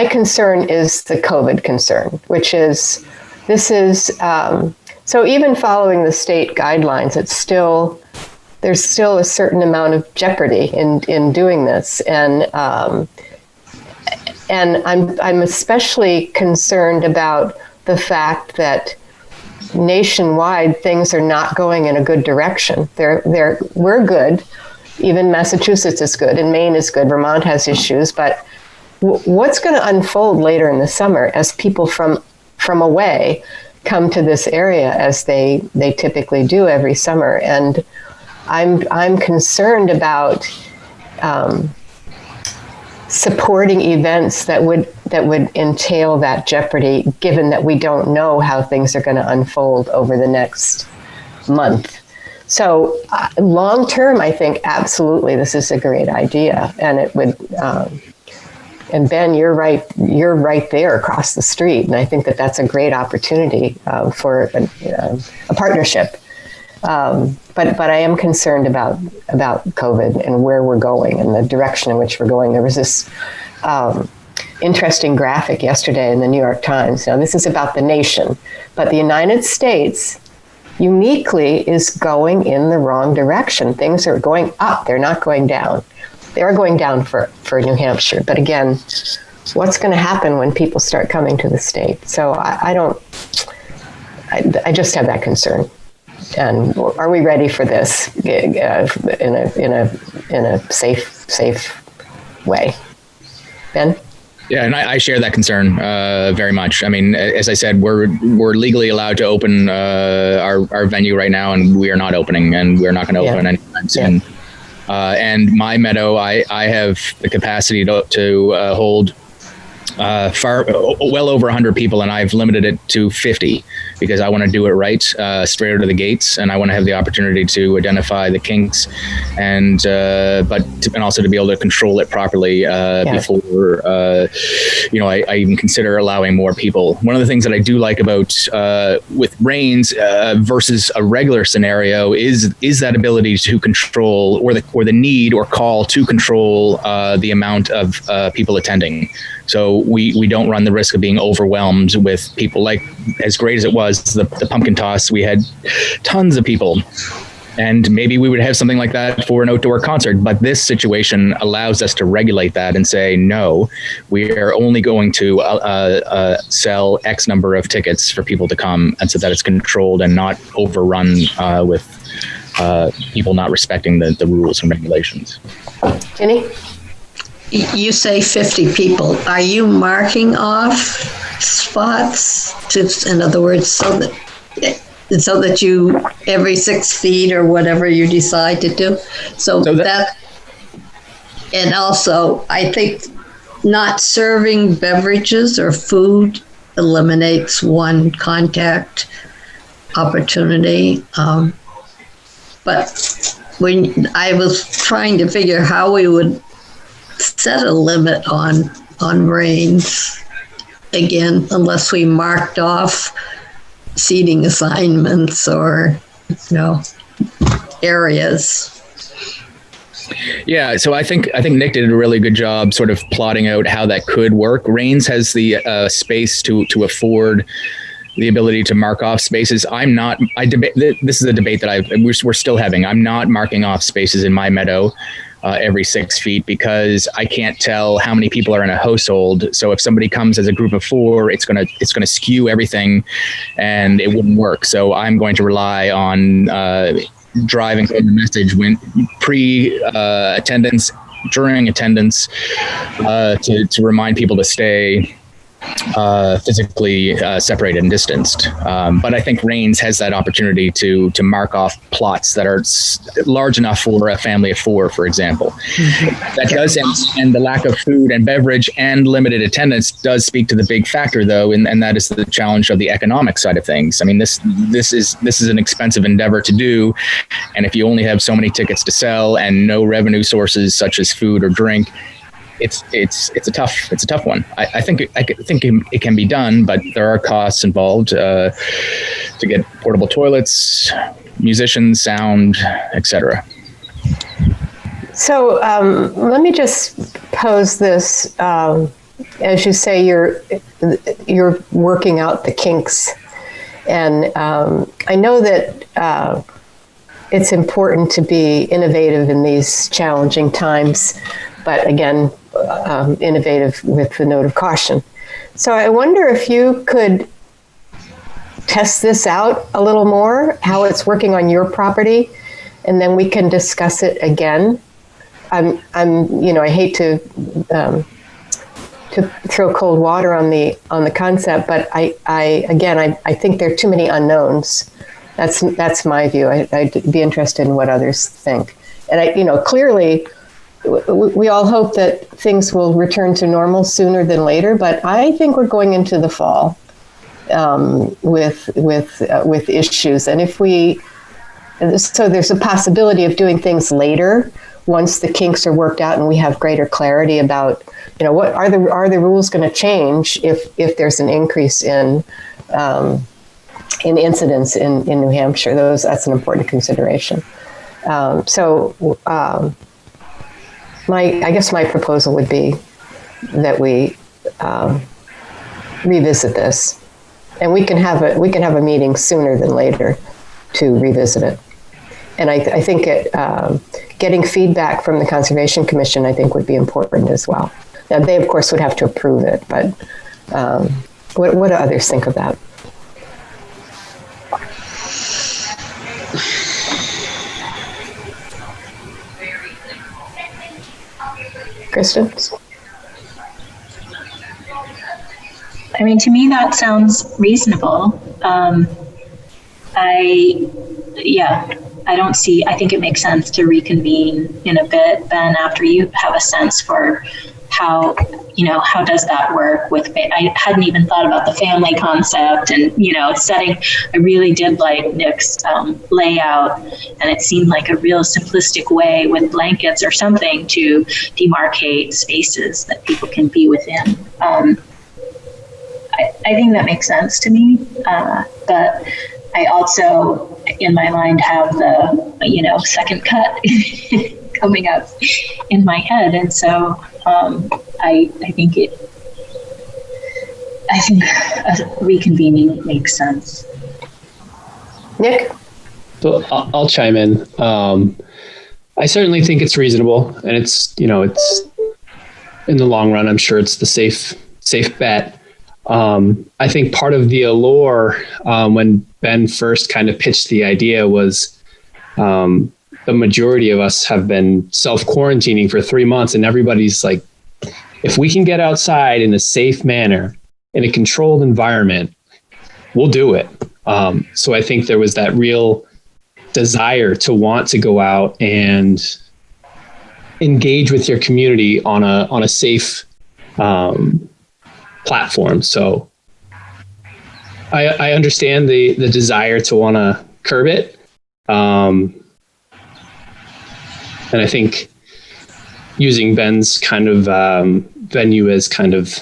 concern is the COVID concern, which is so even following the state guidelines, there's still a certain amount of jeopardy in doing this, and I'm especially concerned about the fact that nationwide things are not going in a good direction. We're good, even Massachusetts is good, and Maine is good. Vermont has issues, but what's going to unfold later in the summer as people from away come to this area, as they typically do every summer? And I'm concerned about supporting events that would entail that jeopardy, given that we don't know how things are going to unfold over the next month. So long term, I think absolutely this is a great idea, and it would. And Ben, you're right there across the street, and I think that that's a great opportunity for a partnership. But I am concerned about COVID and where we're going and the direction in which we're going. There was this interesting graphic yesterday in the New York Times. Now, this is about the nation, but the United States uniquely is going in the wrong direction. Things are going up; they're not going down. They are going down for New Hampshire. But again, what's going to happen when people start coming to the state? So I just have that concern. And are we ready for this in a safe way? Ben? Yeah, and I share that concern very much. I mean, as I said, we're legally allowed to open our venue right now, and we are not opening, and we're not going to open anytime soon. Yeah. And my meadow, I have the capacity to hold well over 100 people, and I've limited it to 50 because I want to do it right, straight out of the gates, and I want to have the opportunity to identify the kinks and also to be able to control it properly before I even consider allowing more people. One of the things that I do like about with Raynes versus a regular scenario is that ability to control or the need or call to control the amount of people attending. So we don't run the risk of being overwhelmed with people. Like, as great as it was, the pumpkin toss, we had tons of people. And maybe we would have something like that for an outdoor concert. But this situation allows us to regulate that and say, no, we are only going to sell X number of tickets for people to come, and so that it's controlled and not overrun with people not respecting the rules and regulations. Jenny? You say 50 people. Are you marking off spots in other words, so that you every 6 feet or whatever you decide to do? So that, and also I think not serving beverages or food eliminates one contact opportunity. But when I was trying to figure how we would set a limit on Raynes, again, unless we marked off seating assignments or, areas. Yeah, so I think Nick did a really good job sort of plotting out how that could work. Raynes has the space to afford the ability to mark off spaces. This is a debate that we're still having. I'm not marking off spaces in my meadow every 6 feet because I can't tell how many people are in a household. So if somebody comes as a group of 4, it's gonna skew everything, and it wouldn't work. So I'm going to rely on driving home the message when attendance, during attendance, to remind people to stay physically separated and distanced. But I think Raynes has that opportunity to mark off plots that are large enough for a family of 4, for example. That does, and the lack of food and beverage and limited attendance does speak to the big factor, though, and that is the challenge of the economic side of things. I mean, this is an expensive endeavor to do, and if you only have so many tickets to sell and no revenue sources such as food or drink, it's a tough one. I think it can be done, but there are costs involved to get portable toilets, musicians, sound, etc. So let me just pose this. As you say, you're working out the kinks, and I know that it's important to be innovative in these challenging times, but again, innovative with the note of caution. So I wonder if you could test this out a little more, how it's working on your property, and then we can discuss it again. I hate to throw cold water on the concept, but I think there are too many unknowns. That's my view. I'd be interested in what others think. And clearly, we all hope that things will return to normal sooner than later, but I think we're going into the fall with issues. And so there's a possibility of doing things later once the kinks are worked out and we have greater clarity about, what are the rules going to change if there's an increase in incidents in New Hampshire. That's an important consideration. I guess my proposal would be that we revisit this, and we can have a meeting sooner than later to revisit it. And I think getting feedback from the Conservation Commission, I think, would be important as well. Now, they of course would have to approve it, but what do others think of that? Kristen? I mean, to me, that sounds reasonable. I think it makes sense to reconvene in a bit, Ben, after you have a sense for how does that work with, I hadn't even thought about the family concept and, setting. I really did like Nick's layout, and it seemed like a real simplistic way with blankets or something to demarcate spaces that people can be within. I think that makes sense to me, but I also, in my mind, have the, second cut coming up in my head. And so I think reconvening makes sense. Nick? So I'll chime in. I certainly think it's reasonable, and it's in the long run, I'm sure it's the safe bet. I think part of the allure when Ben first kind of pitched the idea was the majority of us have been self-quarantining for 3 months, and everybody's like, if we can get outside in a safe manner, in a controlled environment, we'll do it. So I think there was that real desire to want to go out and engage with your community on a safe platform. So I understand the desire to want to curb it. And I think using Ben's kind of venue as kind of,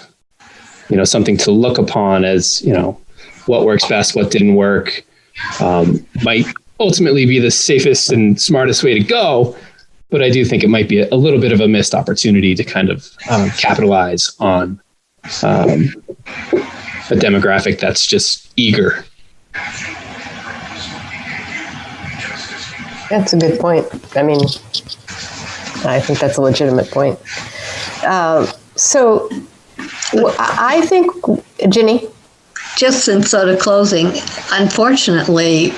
something to look upon as, what works best, what didn't work, might ultimately be the safest and smartest way to go. But I do think it might be a little bit of a missed opportunity to kind of capitalize on a demographic that's just eager. That's a good point. I mean, I think that's a legitimate point. So I think, Ginny? Just in sort of closing, unfortunately,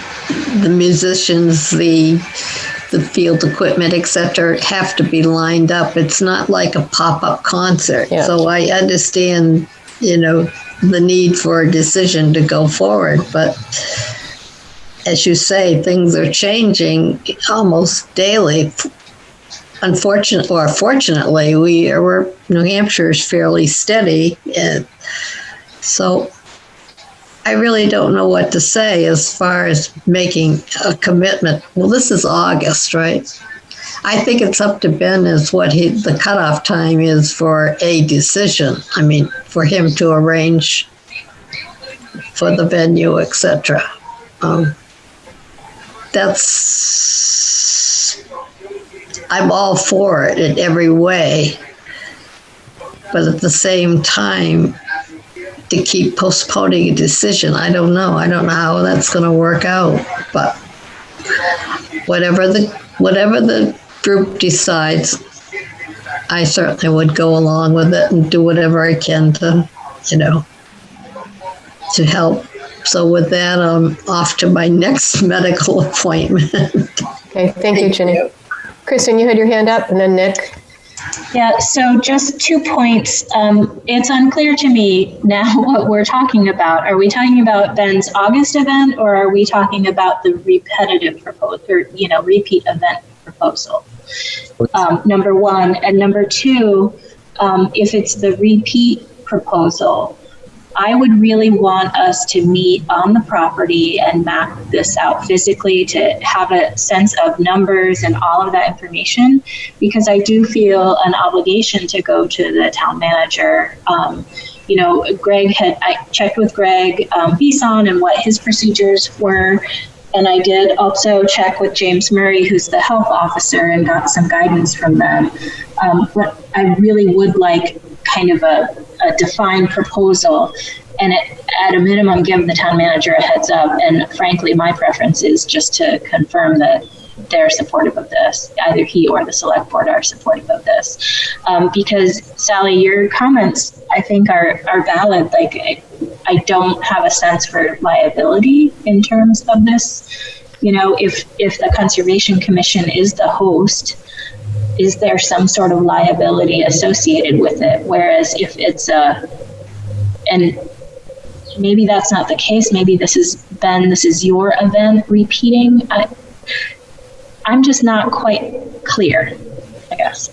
the musicians, the field equipment, etc., have to be lined up. It's not like a pop-up concert. Yeah. So I understand, the need for a decision to go forward. But as you say, things are changing almost daily. Unfortunately, or fortunately, New Hampshire is fairly steady. And so I really don't know what to say as far as making a commitment. Well, this is August, right? I think it's up to Ben as what the cutoff time is for a decision. I mean, for him to arrange for the venue, etc. I'm all for it in every way, but at the same time, to keep postponing a decision, I don't know how that's going to work out. But whatever the group decides, I certainly would go along with it and do whatever I can to help. So with that, I'm off to my next medical appointment. Okay, thank you, Ginny. Kristen, you had your hand up, and then Nick. Yeah, so just 2 points. It's unclear to me now what we're talking about. Are we talking about Ben's August event, or are we talking about the repetitive proposal, or, repeat event proposal? Number one. And number two, if it's the repeat proposal, I would really want us to meet on the property and map this out physically to have a sense of numbers and all of that information, because I do feel an obligation to go to the town manager. I checked with Greg Bison and what his procedures were. And I did also check with James Murray, who's the health officer, and got some guidance from them. But I really would like kind of a defined proposal, and at a minimum give the town manager a heads up. And frankly, my preference is just to confirm that they're supportive of this. Either he or the select board are supportive of this. Because Sally, your comments I think are valid. Like, I don't have a sense for liability in terms of this. If the Conservation Commission is the host, is there some sort of liability associated with it? Whereas if it's and maybe that's not the case, maybe this is your event repeating. I'm just not quite clear, I guess.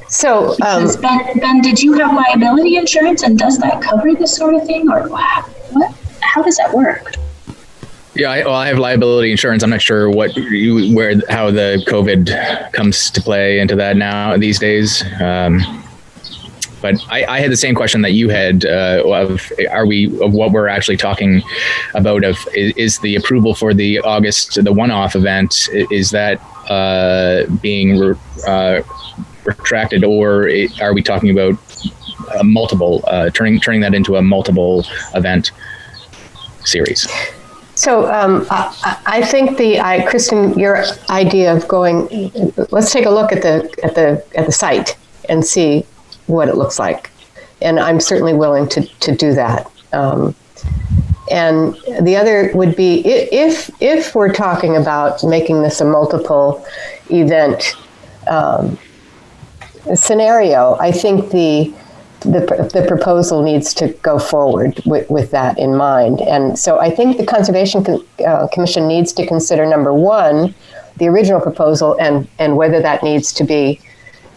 So, Ben, did you have liability insurance, and does that cover this sort of thing, or what? How does that work? Yeah, I have liability insurance. I'm not sure how the COVID comes to play into that now these days. But I had the same question that you had of what we're actually talking about is the approval for the August, the one-off event, is that being retracted, or are we talking about turning that into a multiple event series? So I think Kristen, your idea of going, let's take a look at the site and see what it looks like, and I'm certainly willing to do that. And the other would be if we're talking about making this a multiple event scenario, I think the proposal needs to go forward with that in mind. And so I think the Conservation Commission needs to consider, number one, the original proposal and whether that needs to be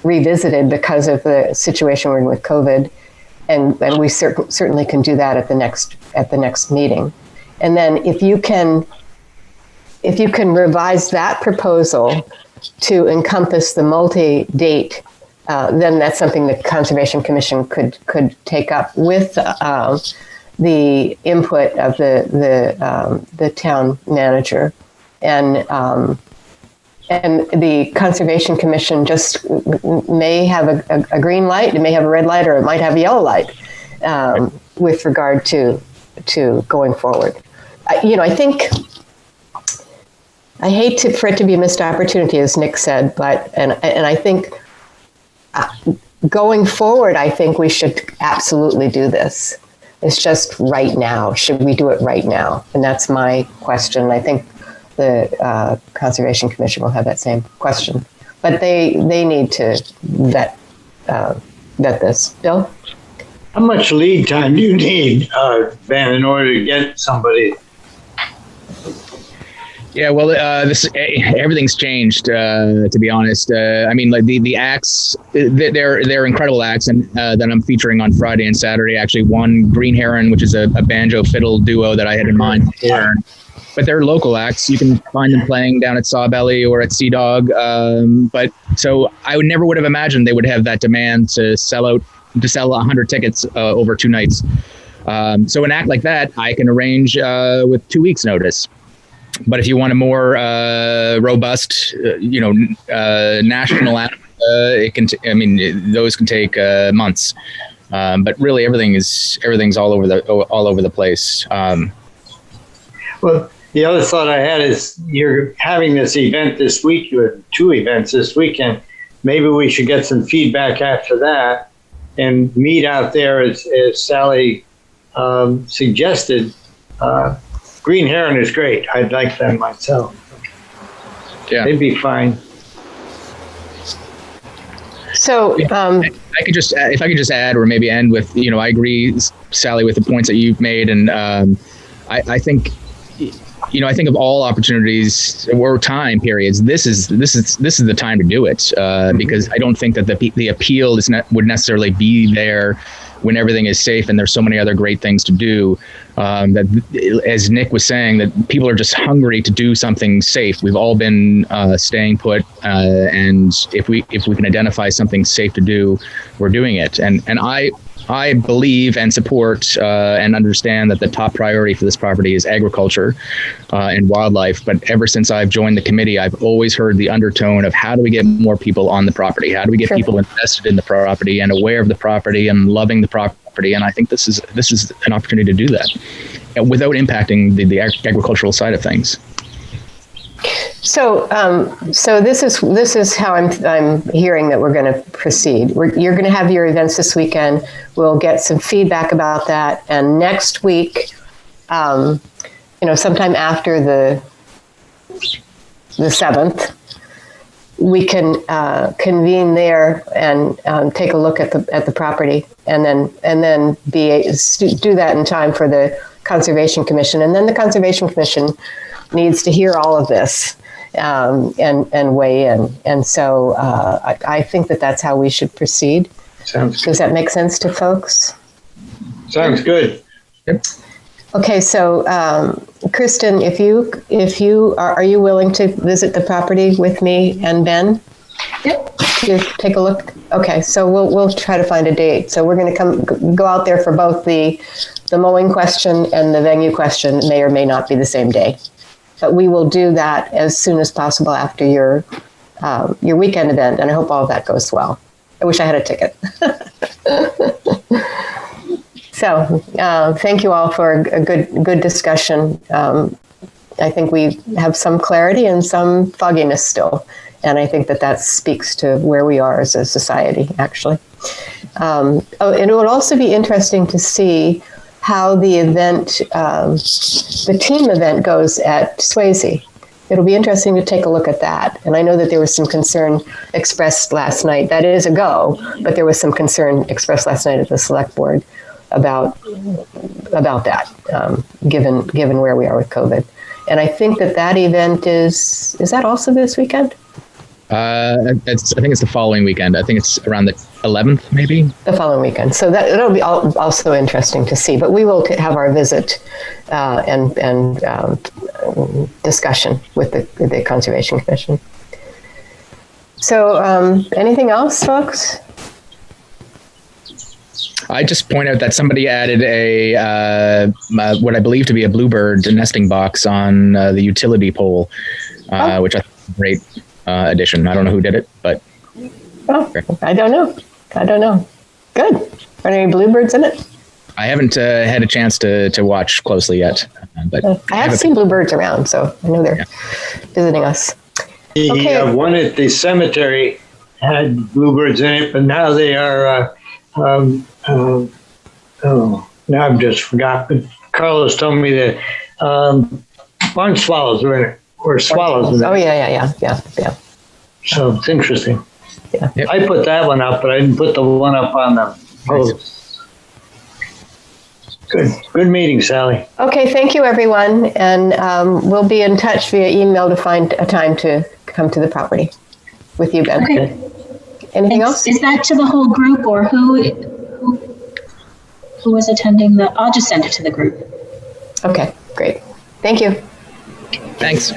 revisited because of the situation we're in with COVID. And we certainly can do that at the next meeting. And then if you can revise that proposal to encompass the multi-date, then that's something the Conservation Commission could take up with the input of the town manager, and the Conservation Commission just may have a green light, it may have a red light, or it might have a yellow light with regard to going forward. I think I hate for it to be a missed opportunity, as Nick said, but and I think going forward, I think we should absolutely do this. It's just right now. Should we do it right now? And that's my question. I think the Conservation Commission will have that same question, but they need to vet this. Bill? How much lead time do you need, Ben, in order to get somebody? Yeah, well, everything's changed. To be honest, I mean, like the acts, they're incredible acts, and that I'm featuring on Friday and Saturday. Actually, one Green Heron, which is a banjo fiddle duo that I had in mind. Yeah. But they're local acts. You can find them playing down at Sawbelly or at Sea Dog. But so I never would have imagined they would have that demand to sell 100 tickets over 2 nights. So an act like that, I can arrange with 2 weeks' notice. But if you want a more robust, national act, it can. Those can take months. But really, everything's all over the place. Well, the other thought I had is you're having this event this week. You have 2 events this weekend. Maybe we should get some feedback after that and meet out there, as Sally suggested. Green Heron is great. I'd like them myself. Yeah, they'd be fine. So if I could just add, or maybe end with, I agree, Sally, with the points that you've made, and I think, I think of all opportunities or time periods, this is the time to do it, because I don't think that the appeal would necessarily be there when everything is safe and there's so many other great things to do. That, as Nick was saying, that people are just hungry to do something safe. We've all been staying put, and if we can identify something safe to do, we're doing it. And I believe and support and understand that the top priority for this property is agriculture and wildlife. But ever since I've joined the committee, I've always heard the undertone of how do we get more people on the property? How do we get people invested in the property and aware of the property and loving the property? And I think this is an opportunity to do that without impacting the agricultural side of things. So this is how I'm hearing that we're going to proceed. You're going to have your events this weekend. We'll get some feedback about that, and next week, sometime after the 7th, we can convene there and take a look at the property, and then do that in time for the Conservation Commission, and then the Conservation Commission needs to hear all of this and weigh in. And so I think that's how we should proceed. Does that make sense to folks? Sounds good. Yep. Okay, so Kristen, if you are you willing to visit the property with me and Ben? Yep. To take a look. Okay, so we'll try to find a date. So we're going to go out there for both the mowing question and the venue question. May or may not be the same day. But we will do that as soon as possible after your weekend event, and I hope all of that goes well. I wish I had a ticket. So thank you all for a good discussion. I think we have some clarity and some fogginess still. And I think that speaks to where we are as a society, actually. And it would also be interesting to see how the event, the team event goes at Swayze. It'll be interesting to take a look at that. And I know that there was some concern expressed last night. That is a go, but there was some concern expressed last night at the select board about that, given where we are with COVID. And I think that event is that also this weekend? I think it's the following weekend. I think it's around the 11th, maybe. The following weekend. So it'll be also interesting to see. But we will have our visit and discussion with the Conservation Commission. So anything else, folks? I just point out that somebody added what I believe to be a bluebird nesting box on the utility pole, which I think is a great addition. I don't know who did it, but I don't know. Good. Are there any bluebirds in it? I haven't had a chance to watch closely yet, but I have seen bluebirds around, so I know they're visiting us. The one at the cemetery had bluebirds in it, but now they are. Now I've just forgotten. Carlos told me that barn swallows are in it, or swallows in it. Oh yeah. So it's interesting. Yeah, yep. I put that one up, but I didn't put the one up on the post. Good meeting, Sally. Okay, thank you, everyone, and we'll be in touch via email to find a time to come to the property with you, Ben. Okay. Anything else? Is that to the whole group, or who is attending the? I'll just send it to the group. Okay, great. Thank you. Thanks.